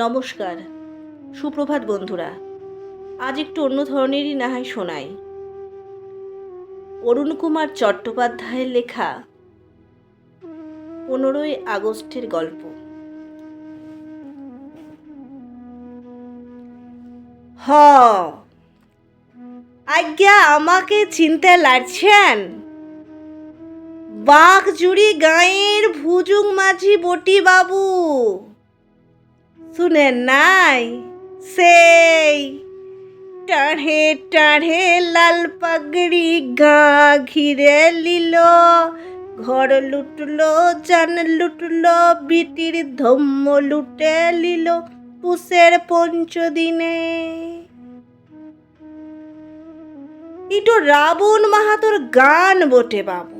নমস্কার, সুপ্রভাত বন্ধুরা। আজ একটু অন্য ধরনেরই না হয় শোনাই। অরুণ কুমার চট্টোপাধ্যায়ের লেখা 15ই আগস্টের গল্প। আজ্ঞা, আমাকে চিনতে লাগছেন? বাঘজুড়ি গাঁয়ের ভুজুং মাঝি বটি বাবু। শুনেন নাই? সেই টাঢ়ে টাঢ়ে লাল পাগড়ি গা ঘিরে লিল, ঘর লুটলো জান লুটলো, বিটির ধম্ম লুটে লিল পুষের পঞ্চদিনে। ইটো রাবণ মাহাতোর গান বটে বাবু।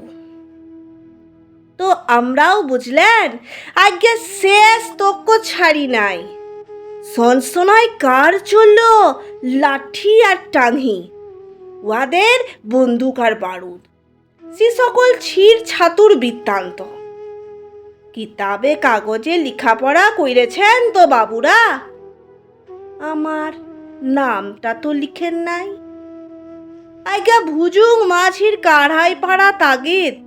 তো আমরাও বুঝলেন আজ্ঞা শেষ তক্ক ছাড়ি নাই। সনসনায় কার চলল লাঠি আর টাঙি, ওয়াদের বন্দুক আর বারুদ, সে সকল ছির ছাতুর বৃত্তান্ত। কিতাবে কাগজে লেখাপড়া কইরেছেন তো বাবুরা? আমার নামটা তো লিখেন নাই। আজ্ঞা ভুজুং মাঝির কাঢ়াই পাড়া তাগিদ,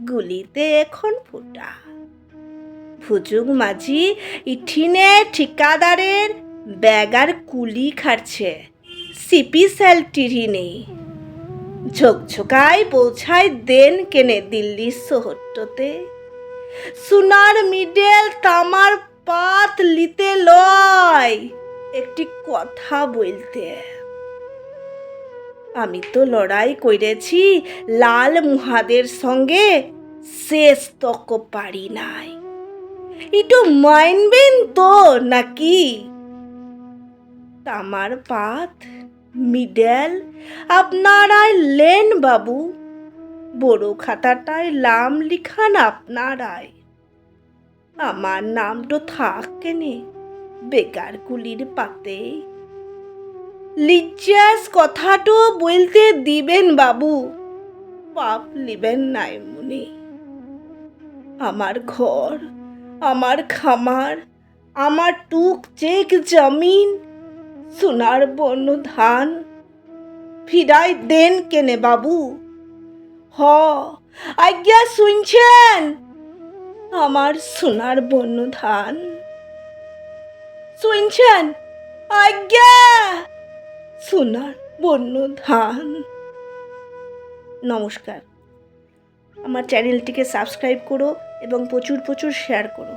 গুলিতে এখন ফোটা। ভুজুং মাঝি ইঠিনে ঠিকাদারের ব্যাগার কুলি খাচ্ছে, সিপি স্যালটিরি নেই। ঝকঝকায় পৌঁছায় দেন কেনে দিল্লি শহরটোতে। সোনার মিডেল তামার পাত লিতে লয়, একটি কথা বলতে। আমি তো লড়াই কইরেছি লাল মুহাদের সঙ্গে, শেষ তক পারি নাই। ইটো মানবেন তো নাকি? তামার পাত মিডেল আপনারাই লেন বাবু, বড় খাতাটায় নাম লিখান আপনারাই। আমার নাম তো থাক কেনে বেকার কুলির পাতে। লিজ্জাস কথাটো বলতে দিবেন বাবু, পাপ লিবেন নাই মুনি। আমার ঘর, আমার খামার, আমার টুক চেক জমিন, সোনার বন্য ধান ফিরাই দেন কেনে বাবু। আজ্ঞা শুনছেন? আমার সোনার বন্য ধান শুনছেন? আজ্ঞা, সোনার বন্য ধান। নমস্কার, আমার চ্যানেলটিকে সাবস্ক্রাইব করো এবং প্রচুর শেয়ার করো।